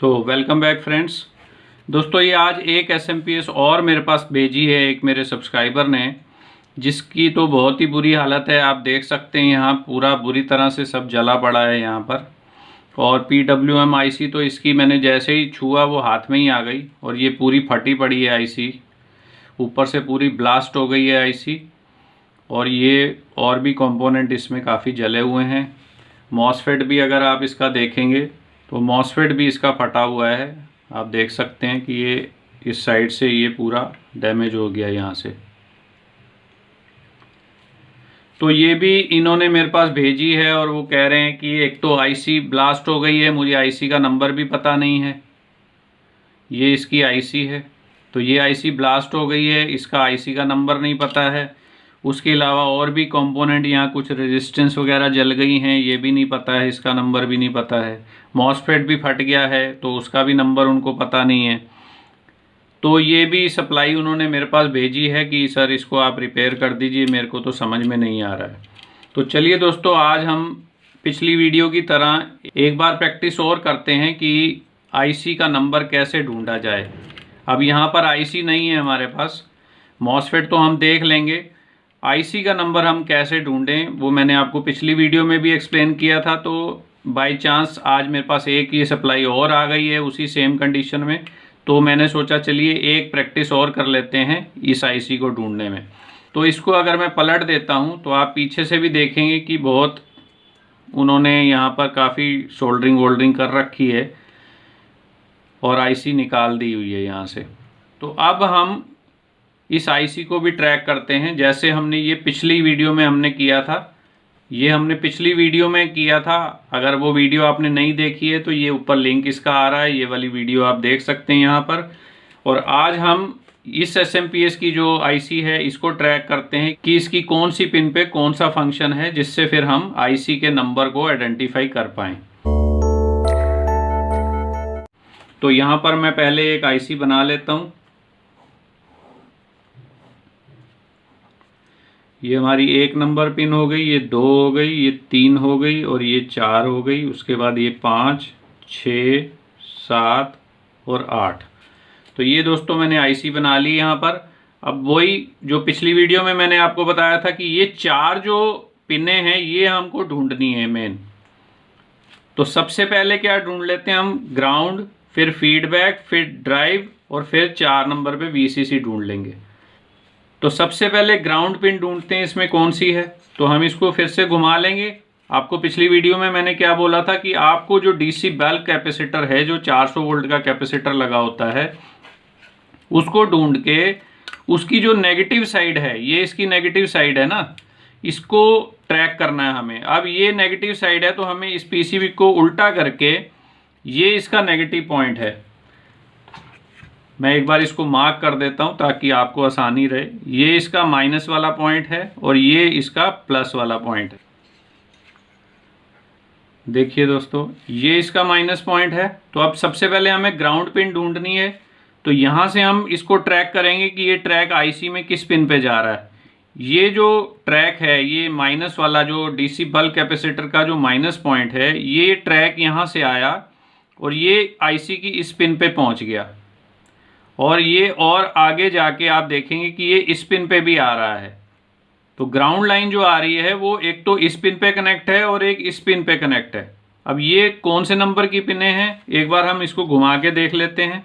तो welcome back friends. दोस्तों ये आज एक SMPS और मेरे पास भेजी है एक मेरे सब्सक्राइबर ने, जिसकी तो बहुत ही बुरी हालत है। आप देख सकते हैं यहाँ पूरा बुरी तरह से सब जला पड़ा है यहाँ पर। और PWM IC तो इसकी मैंने जैसे ही छुआ वो हाथ में ही आ गई और ये पूरी फटी पड़ी है IC, ऊपर से पूरी ब्लास्ट हो गई है IC। और ये और भी कंपोनेंट इसमें काफ़ी जले हुए हैं। मॉसफेट भी अगर आप इसका देखेंगे तो मॉसफेट भी इसका फटा हुआ है। आप देख सकते हैं कि ये इस साइड से ये पूरा डैमेज हो गया यहाँ से। तो ये भी इन्होंने मेरे पास भेजी है और वो कह रहे हैं कि एक तो IC ब्लास्ट हो गई है, मुझे IC का नंबर भी पता नहीं है। ये इसकी IC है, तो ये IC ब्लास्ट हो गई है, इसका IC का नंबर नहीं पता है। उसके अलावा और भी कंपोनेंट यहाँ कुछ रेजिस्टेंस वगैरह जल गई हैं, ये भी नहीं पता है, इसका नंबर भी नहीं पता है। मॉसफेट भी फट गया है तो उसका भी नंबर उनको पता नहीं है। तो ये भी सप्लाई उन्होंने मेरे पास भेजी है कि सर इसको आप रिपेयर कर दीजिए, मेरे को तो समझ में नहीं आ रहा है। तो चलिए दोस्तों, आज हम पिछली वीडियो की तरह एक बार प्रैक्टिस और करते हैं कि IC का नंबर कैसे ढूंढा जाए। अब यहाँ पर IC नहीं है हमारे पास, मॉसफेट तो हम देख लेंगे, IC का नंबर हम कैसे ढूंढें वो मैंने आपको पिछली वीडियो में भी एक्सप्लेन किया था। तो बाय चांस आज मेरे पास एक ये सप्लाई और आ गई है उसी सेम कंडीशन में, तो मैंने सोचा चलिए एक प्रैक्टिस और कर लेते हैं इस IC को ढूंढने में। तो इसको अगर मैं पलट देता हूं तो आप पीछे से भी देखेंगे कि बहुत उन्होंने यहाँ पर काफ़ी सोल्डरिंग वोल्डरिंग कर रखी है और IC निकाल दी हुई है यहाँ से। तो अब हम इस IC को भी ट्रैक करते हैं, जैसे हमने ये पिछली वीडियो में हमने किया था। ये हमने पिछली वीडियो में किया था, अगर वो वीडियो आपने नहीं देखी है तो ये ऊपर लिंक इसका आ रहा है, ये वाली वीडियो आप देख सकते हैं यहाँ पर। और आज हम इस SMPS की जो IC है इसको ट्रैक करते हैं कि इसकी कौन सी पिन पे कौन सा फंक्शन है, जिससे फिर हम IC के नंबर को आइडेंटिफाई कर पाएँ। तो यहाँ पर मैं पहले एक IC बना लेता हूँ। ये हमारी 1 नंबर पिन हो गई, ये 2 हो गई, ये 3 हो गई और ये 4 हो गई। उसके बाद ये 5, 6, 7 और 8। तो ये दोस्तों मैंने IC बना ली यहाँ पर। अब वही जो पिछली वीडियो में मैंने आपको बताया था कि ये 4 जो पिनें हैं ये हमको ढूंढनी है मेन। तो सबसे पहले क्या ढूंढ लेते हैं हम, ग्राउंड, फिर फीडबैक, फिर ड्राइव और फिर 4 नंबर पे VCC ढूंढ लेंगे। तो सबसे पहले ग्राउंड पिन ढूंढते हैं, इसमें कौन सी है। तो हम इसको फिर से घुमा लेंगे। आपको पिछली वीडियो में मैंने क्या बोला था कि आपको जो DC बल्क कैपेसिटर है, जो 400 वोल्ट का कैपेसिटर लगा होता है, उसको ढूंढ के उसकी जो नेगेटिव साइड है, ये इसकी नेगेटिव साइड है ना, इसको ट्रैक करना है हमें। अब ये नेगेटिव साइड है तो हमें इस PCB को उल्टा करके, ये इसका नेगेटिव पॉइंट है। मैं एक बार इसको मार्क कर देता हूं ताकि आपको आसानी रहे। ये इसका माइनस वाला पॉइंट है और ये इसका प्लस वाला पॉइंट है। देखिए दोस्तों, ये इसका माइनस पॉइंट है। तो अब सबसे पहले हमें ग्राउंड पिन ढूंढनी है। तो यहाँ से हम इसको ट्रैक करेंगे कि ये ट्रैक IC में किस पिन पे जा रहा है। ये जो ट्रैक है, ये माइनस वाला जो DC बल्क कैपेसिटर का जो माइनस पॉइंट है, ये ट्रैक यहाँ से आया और ये IC की इस पिन पे पहुँच गया। और ये और आगे जाके आप देखेंगे कि ये इस पिन पे भी आ रहा है। तो ग्राउंड लाइन जो आ रही है वो एक तो इस पिन पे कनेक्ट है और एक इस पिन पे कनेक्ट है। अब ये कौन से नंबर की पिनें हैं, एक बार हम इसको घुमा के देख लेते हैं।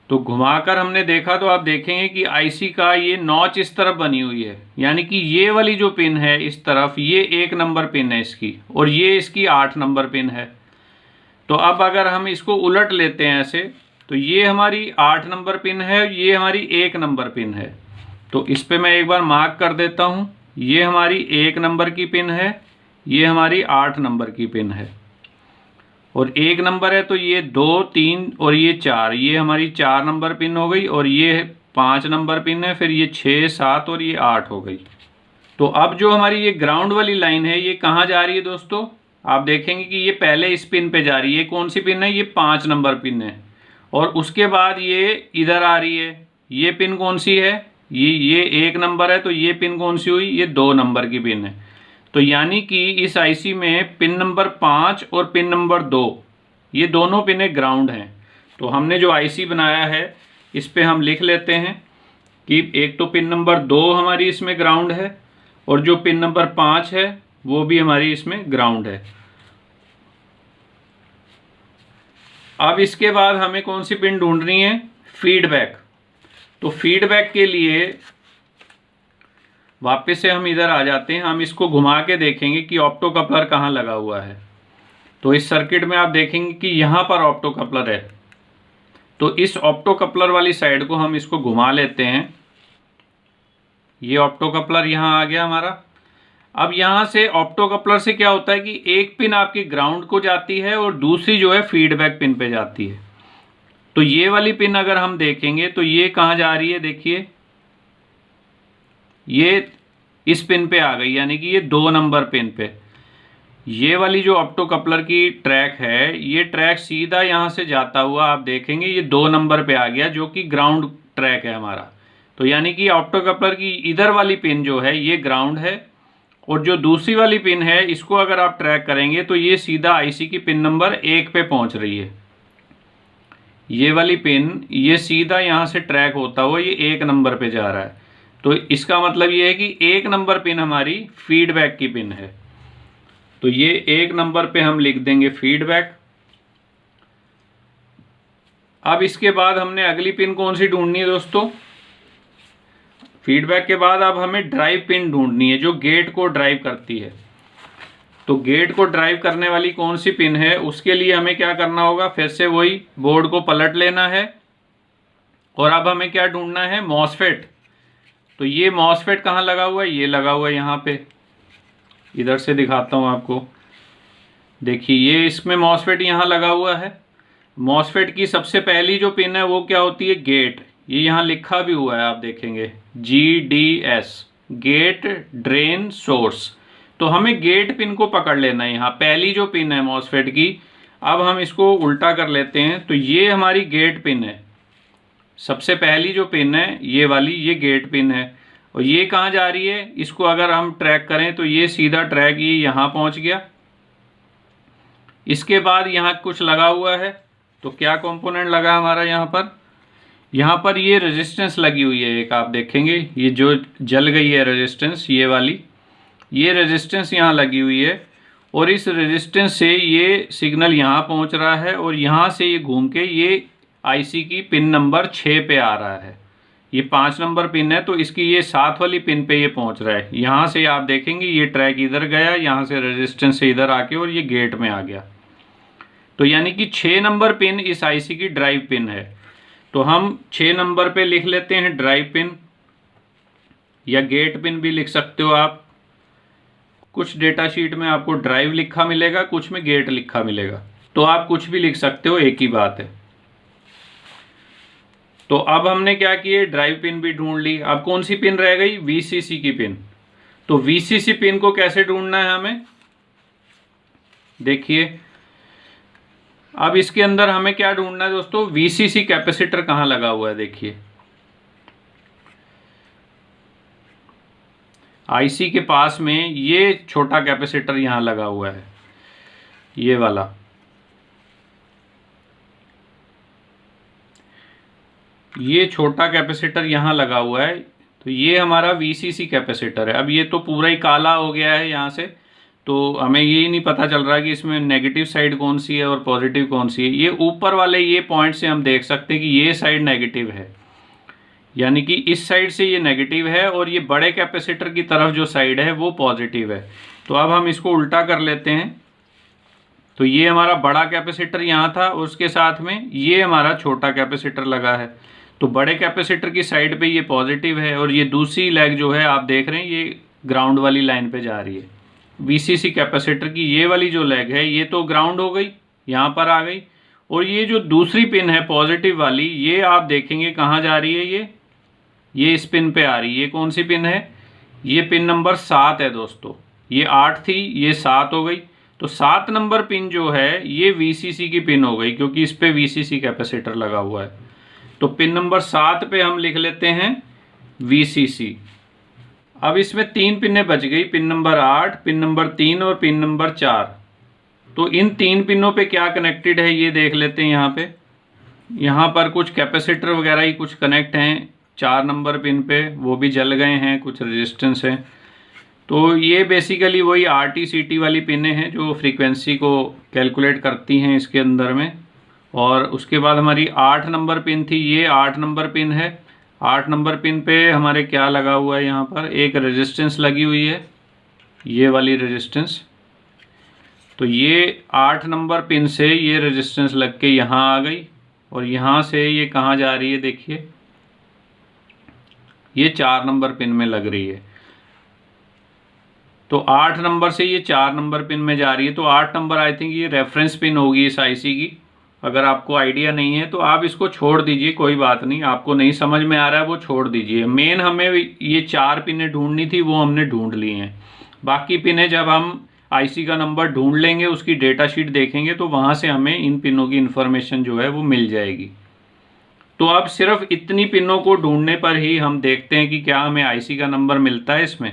तो घुमाकर हमने देखा तो आप देखेंगे कि IC का ये नॉच इस तरफ बनी हुई है, यानी कि ये वाली जो पिन है इस तरफ, ये 1 नंबर पिन है इसकी और ये इसकी 8 नंबर पिन है। तो अब अगर हम इसको उलट लेते हैं ऐसे, तो ये हमारी 8 नंबर पिन है, ये हमारी 1 नंबर पिन है। तो इस पे मैं एक बार मार्क कर देता हूँ। ये हमारी 1 नंबर की पिन है, ये हमारी 8 नंबर की पिन है। और 1 नंबर है तो ये 2, 3 और ये 4, ये हमारी 4 नंबर पिन हो गई। और ये 5 नंबर पिन है, फिर ये 6, 7 और ये 8 हो गई। तो अब जो हमारी ये ग्राउंड वाली लाइन है ये कहाँ जा रही है दोस्तों, आप देखेंगे कि ये पहले इस पिन पे जा रही है। कौन सी पिन है, ये 5 नंबर पिन है। और उसके बाद ये इधर आ रही है। ये पिन कौन सी है, ये 1 नंबर है, तो ये पिन कौन सी हुई, ये 2 नंबर की पिन है। तो यानी कि इस IC में पिन नंबर 5 और पिन नंबर 2 ये दोनों पिनें ग्राउंड हैं। तो हमने जो आईसी बनाया है इस पे हम लिख लेते हैं कि एक तो पिन नंबर 2 हमारी इसमें ग्राउंड है और जो पिन नंबर 5 है वो भी हमारी इसमें ग्राउंड है। अब इसके बाद हमें कौन सी पिन ढूंढनी है? फीडबैक। तो फीडबैक के लिए वापस से हम इधर आ जाते हैं। हम इसको घुमा के देखेंगे कि ऑप्टो कपलर कहाँ लगा हुआ है। तो इस सर्किट में आप देखेंगे कि यहाँ पर ऑप्टो कपलर है। तो इस ऑप्टो कपलर वाली साइड को हम इसको घुमा लेते हैं। ये ऑप्टो कपलर यहाँ आ गया हमारा। अब यहाँ से ऑप्टो कपलर से क्या होता है कि एक पिन आपकी ग्राउंड को जाती है और दूसरी जो है फीडबैक पिन पे जाती है। तो ये वाली पिन अगर हम देखेंगे तो ये कहाँ जा रही है? देखिए ये इस पिन पे आ गई, यानी कि ये 2 नंबर पिन पे। ये वाली जो ऑप्टो कपलर की ट्रैक है ये ट्रैक सीधा यहाँ से जाता हुआ आप देखेंगे ये 2 नंबर पे आ गया, जो कि ग्राउंड ट्रैक है हमारा। तो यानी कि ऑप्टो कपलर की इधर वाली पिन जो है ये ग्राउंड है और जो दूसरी वाली पिन है इसको अगर आप ट्रैक करेंगे तो ये सीधा आईसी की पिन नंबर 1 पे पहुंच रही है। ये वाली पिन ये सीधा यहाँ से ट्रैक होता हुआ ये 1 नंबर पे जा रहा है। तो इसका मतलब ये है कि 1 नंबर पिन हमारी फीडबैक की पिन है। तो ये 1 नंबर पे हम लिख देंगे फीडबैक। अब इसके बाद हमने अगली पिन कौन सी ढूंढनी है दोस्तों? फीडबैक के बाद अब हमें ड्राइव पिन ढूंढनी है जो गेट को ड्राइव करती है। तो गेट को ड्राइव करने वाली कौन सी पिन है उसके लिए हमें क्या करना होगा? फिर से वही बोर्ड को पलट लेना है और अब हमें क्या ढूंढना है? मॉसफेट। तो ये मॉसफेट कहाँ लगा हुआ है? ये लगा हुआ है यहाँ पे। इधर से दिखाता हूँ आपको। देखिए ये इसमें मॉसफेट यहाँ लगा हुआ है। मॉसफेट की सबसे पहली जो पिन है वो क्या होती है? गेट। ये यहाँ लिखा भी हुआ है, आप देखेंगे GDS, गेट ड्रेन सोर्स। तो हमें गेट पिन को पकड़ लेना है। यहाँ पहली जो पिन है मॉसफेट की, अब हम इसको उल्टा कर लेते हैं। तो ये हमारी गेट पिन है। सबसे पहली जो पिन है ये वाली, ये गेट पिन है। और ये कहाँ जा रही है? इसको अगर हम ट्रैक करें तो ये सीधा ट्रैक ये यहाँ पहुँच गया। इसके बाद यहाँ कुछ लगा हुआ है। तो क्या कंपोनेंट लगा हमारा यहाँ पर? यहाँ पर ये रेजिस्टेंस लगी हुई है एक, आप देखेंगे ये जो जल गई है रेजिस्टेंस, ये वाली ये रेजिस्टेंस यहाँ लगी हुई है। और इस रेजिस्टेंस से ये सिग्नल यहाँ पहुँच रहा है और यहाँ से ये घूम के ये आईसी की पिन नंबर 6 पे आ रहा है। ये 5 नंबर पिन है तो इसकी ये 7 वाली पिन पे ये पहुँच रहा है। यहाँ से आप देखेंगे ये ट्रैक इधर गया, यहाँ से रेजिस्टेंस से इधर आके और ये गेट में आ गया। तो यानी कि 6 नंबर पिन इस आईसी की ड्राइव पिन है। तो हम 6 नंबर पे लिख लेते हैं ड्राइव पिन, या गेट पिन भी लिख सकते हो आप। कुछ डेटा शीट में आपको ड्राइव लिखा मिलेगा, कुछ में गेट लिखा मिलेगा, तो आप कुछ भी लिख सकते हो, एक ही बात है। तो अब हमने क्या किए? ड्राइव पिन भी ढूंढ ली। अब कौन सी पिन रह गई? VCC की पिन। तो VCC पिन को कैसे ढूंढना है हमें? देखिए अब इसके अंदर हमें क्या ढूंढना है दोस्तों? VCC कैपेसिटर कहाँ लगा हुआ है? देखिए आईसी के पास में ये छोटा कैपेसिटर यहाँ लगा हुआ है, ये वाला। ये छोटा कैपेसिटर यहाँ लगा हुआ है। तो ये हमारा VCC कैपेसिटर है। अब ये तो पूरा ही काला हो गया है यहाँ से, तो हमें ये नहीं पता चल रहा कि इसमें नेगेटिव साइड कौन सी है और पॉजिटिव कौन सी है। ये ऊपर वाले ये पॉइंट से हम देख सकते हैं कि ये साइड नेगेटिव है, यानी कि इस साइड से ये नेगेटिव है और ये बड़े कैपेसिटर की तरफ जो साइड है वो पॉजिटिव है। तो अब हम इसको उल्टा कर लेते हैं। तो ये हमारा बड़ा कैपेसिटर यहाँ था, उसके साथ में ये हमारा छोटा कैपेसिटर लगा है। तो बड़े कैपेसिटर की साइड पे ये पॉजिटिव है और ये दूसरी लेग जो है आप देख रहे हैं ये ग्राउंड वाली लाइन पे जा रही है। VCC कैपेसिटर की ये वाली जो लेग है ये तो ग्राउंड हो गई, यहाँ पर आ गई। और ये जो दूसरी पिन है पॉजिटिव वाली, ये आप देखेंगे कहाँ जा रही है? ये इस पिन पे आ रही है। ये कौन सी पिन है? ये पिन नंबर 7 है दोस्तों। ये 8 थी, ये 7 हो गई। तो 7 नंबर पिन जो है ये VCC की पिन हो गई, क्योंकि इस पे VCC कैपेसिटर लगा हुआ है। तो पिन नंबर 7 पे हम लिख लेते हैं VCC। अब इसमें 3 पिनें बच गई, पिन नंबर 8, पिन नंबर 3 और पिन नंबर 4। तो इन 3 पिनों पे क्या कनेक्टेड है ये देख लेते हैं। यहाँ पर कुछ कैपेसिटर वगैरह ही कुछ कनेक्ट हैं 4 नंबर पिन पे, वो भी जल गए हैं, कुछ रेजिस्टेंस हैं। तो ये बेसिकली वही RT/CT वाली पिनें हैं जो फ्रीक्वेंसी को कैलकुलेट करती हैं इसके अंदर में। और उसके बाद हमारी 8 नंबर पिन थी, ये 8 नंबर पिन है। 8 नंबर पिन पे हमारे क्या लगा हुआ है, यहाँ पर एक रेजिस्टेंस लगी हुई है, ये वाली रेजिस्टेंस। तो ये 8 नंबर पिन से ये रेजिस्टेंस लग के यहाँ आ गई और यहाँ से ये कहाँ जा रही है देखिए, ये 4 नंबर पिन में लग रही है। तो 8 नंबर से ये 4 नंबर पिन में जा रही है। तो 8 नंबर आई थिंक ये रेफरेंस पिन होगी इस आईसी की। अगर आपको आइडिया नहीं है तो आप इसको छोड़ दीजिए, कोई बात नहीं, आपको नहीं समझ में आ रहा है वो छोड़ दीजिए। मेन हमें ये 4 पिनें ढूंढनी थी, वो हमने ढूंढ ली हैं। बाकी पिनें जब हम आईसी का नंबर ढूंढ लेंगे, उसकी डेटा शीट देखेंगे तो वहाँ से हमें इन पिनों की इन्फॉर्मेशन जो है वो मिल जाएगी। तो अब सिर्फ इतनी पिनों को ढूंढने पर ही हम देखते हैं कि क्या हमें आईसी का नंबर मिलता है इसमें।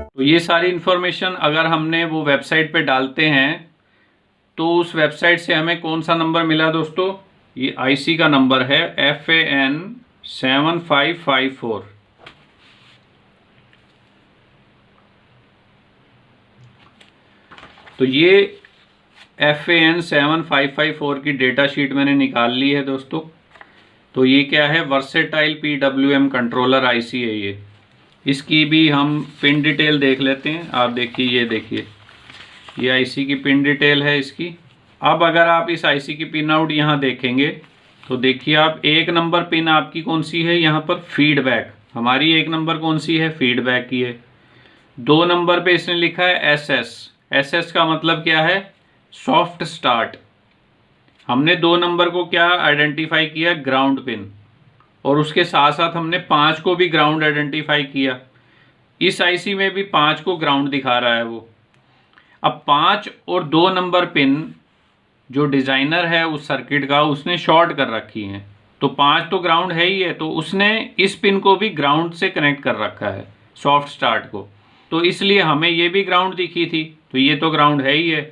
तो ये सारी इन्फॉर्मेशन अगर हमने वो वेबसाइट पे डालते हैं तो उस वेबसाइट से हमें कौन सा नंबर मिला दोस्तों, ये आईसी का नंबर है FAN 7554। तो ये FAN 7554 की डेटा शीट मैंने निकाल ली है दोस्तों। तो ये क्या है, वर्सेटाइल PWM कंट्रोलर आईसी है ये। इसकी भी हम पिन डिटेल देख लेते हैं। आप देखिए, ये देखिए, ये आईसी की पिन डिटेल है इसकी। अब अगर आप इस आईसी की पिन आउट यहाँ देखेंगे तो देखिए आप, 1 नंबर पिन आपकी कौन सी है, यहाँ पर फीडबैक, हमारी 1 नंबर कौन सी है, फीडबैक की है। 2 नंबर पे इसने लिखा है SS का मतलब क्या है, सॉफ्ट स्टार्ट। हमने 2 नंबर को क्या आइडेंटिफाई किया, ग्राउंड पिन, और उसके साथ साथ हमने 5 को भी ग्राउंड आइडेंटिफाई किया। इस आईसी में भी 5 को ग्राउंड दिखा रहा है वो। अब 5 और 2 नंबर पिन जो डिज़ाइनर है उस सर्किट का, उसने शॉर्ट कर रखी हैं। तो 5 तो ग्राउंड है ही है, तो उसने इस पिन को भी ग्राउंड से कनेक्ट कर रखा है, सॉफ्ट स्टार्ट को। तो इसलिए हमें ये भी ग्राउंड दिखी थी, तो ये तो ग्राउंड है ही है।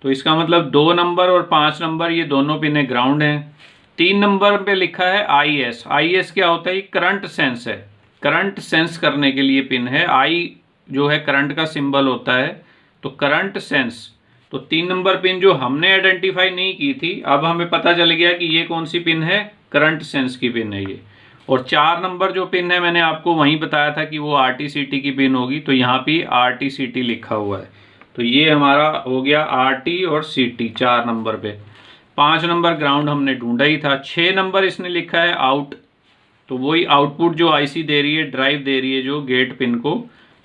तो इसका मतलब 2 नंबर और 5 नंबर ये दोनों पिनें ग्राउंड हैं। 3 नंबर पे लिखा है IS क्या होता है, ये करंट सेंस है, करंट सेंस करने के लिए पिन है। I जो है करंट का सिंबल होता है, तो करंट सेंस। तो 3 नंबर पिन जो हमने आइडेंटिफाई नहीं की थी, अब हमें पता चल गया कि ये कौन सी पिन है, करंट सेंस की पिन है ये। और 4 नंबर जो पिन है मैंने आपको वहीं बताया था कि वो RT/CT की पिन होगी, तो यहाँ पे RT/CT लिखा हुआ है। तो ये हमारा हो गया RT और CT 4 नंबर पे। 5 नंबर ग्राउंड हमने ढूंढा ही था। 6 नंबर इसने लिखा है आउट, तो वही आउटपुट जो आईसी दे रही है, ड्राइव दे रही है जो गेट पिन को,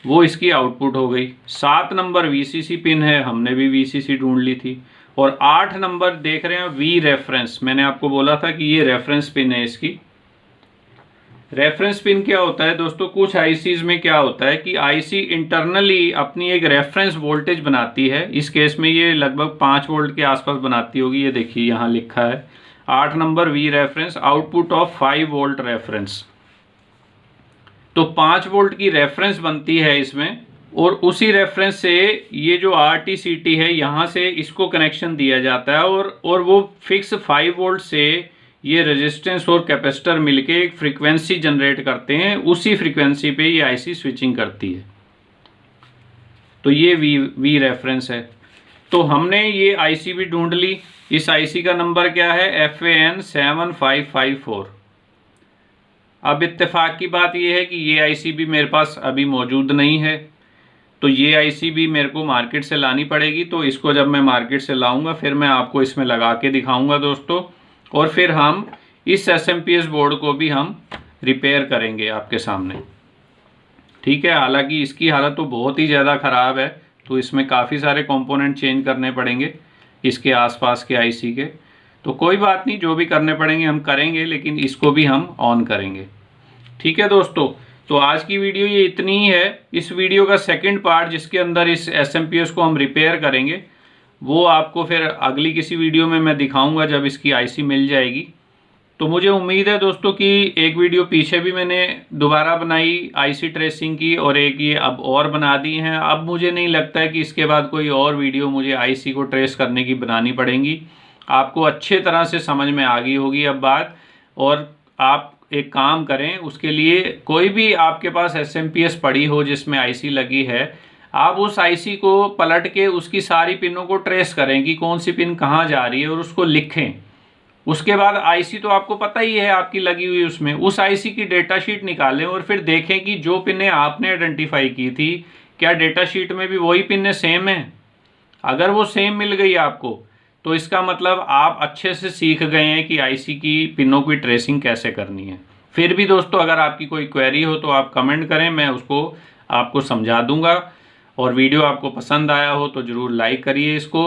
वो इसकी आउटपुट हो गई। 7 नंबर VCC पिन है, हमने भी VCC ढूंढ ली थी। और 8 नंबर देख रहे हैं V रेफरेंस, मैंने आपको बोला था कि ये रेफरेंस पिन है इसकी। रेफरेंस पिन क्या होता है दोस्तों, कुछ आईसीज में क्या होता है कि आईसी इंटरनली अपनी एक रेफरेंस वोल्टेज बनाती है। इस केस में ये लगभग 5 वोल्ट के आसपास बनाती होगी। ये देखिए यहाँ लिखा है 8 number V reference, output of 5 volt reference. तो 5 वोल्ट की रेफरेंस बनती है इसमें, और उसी रेफरेंस से ये जो RT/CT है यहाँ से इसको कनेक्शन दिया जाता है, और वो फिक्स 5 वोल्ट से ये रेजिस्टेंस और कैपेसिटर मिलके एक फ्रीक्वेंसी जनरेट करते हैं। उसी फ्रीक्वेंसी पे ये आईसी स्विचिंग करती है। तो ये V रेफरेंस है। तो हमने ये आईसी भी ढूंढ ली। इस आईसी का नंबर क्या है, FAN 7554। अब इत्तेफाक की बात ये है कि ये आईसी भी मेरे पास अभी मौजूद नहीं है, तो ये आईसी भी मेरे को मार्केट से लानी पड़ेगी। तो इसको जब मैं मार्केट से लाऊंगा फिर मैं आपको इसमें लगा के दिखाऊंगा दोस्तों, और फिर हम इस SMPS बोर्ड को भी हम रिपेयर करेंगे आपके सामने, ठीक है। हालांकि इसकी हालत तो बहुत ही ज़्यादा ख़राब है, तो इसमें काफ़ी सारे कंपोनेंट चेंज करने पड़ेंगे इसके आसपास के आईसी के। तो कोई बात नहीं, जो भी करने पड़ेंगे हम करेंगे, लेकिन इसको भी हम ऑन करेंगे, ठीक है दोस्तों। तो आज की वीडियो ये इतनी ही है। इस वीडियो का सेकंड पार्ट जिसके अंदर इस SMPS को हम रिपेयर करेंगे, वो आपको फिर अगली किसी वीडियो में मैं दिखाऊंगा जब इसकी आईसी मिल जाएगी। तो मुझे उम्मीद है दोस्तों कि एक वीडियो पीछे भी मैंने दोबारा बनाई आईसी ट्रेसिंग की और एक ये अब और बना दी हैं। अब मुझे नहीं लगता है कि इसके बाद कोई और वीडियो मुझे आईसी को ट्रेस करने की बनानी पड़ेंगी। आपको अच्छे तरह से समझ में आ गई होगी अब बात। और आप एक काम करें, उसके लिए कोई भी आपके पास SMPS पड़ी हो जिसमें आईसी लगी है, आप उस आईसी को पलट के उसकी सारी पिनों को ट्रेस करें कि कौन सी पिन कहाँ जा रही है और उसको लिखें। उसके बाद आईसी तो आपको पता ही है आपकी लगी हुई, उसमें उस आईसी की डेटा शीट निकालें और फिर देखें कि जो पिनें आपने आइडेंटिफाई की थी क्या डेटा शीट में भी वही पिनें सेम हैं। अगर वो सेम मिल गई आपको तो इसका मतलब आप अच्छे से सीख गए हैं कि आईसी की पिनों की ट्रेसिंग कैसे करनी है। फिर भी दोस्तों अगर आपकी कोई क्वेरी हो तो आप कमेंट करें, मैं उसको आपको समझा दूंगा। और वीडियो आपको पसंद आया हो तो ज़रूर लाइक करिए इसको।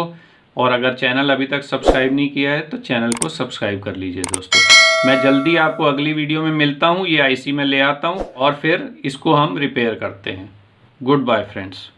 और अगर चैनल अभी तक सब्सक्राइब नहीं किया है तो चैनल को सब्सक्राइब कर लीजिए दोस्तों। मैं जल्दी आपको अगली वीडियो में मिलता हूँ। ये आईसी मैं ले आता हूँ और फिर इसको हम रिपेयर करते हैं। Good bye friends.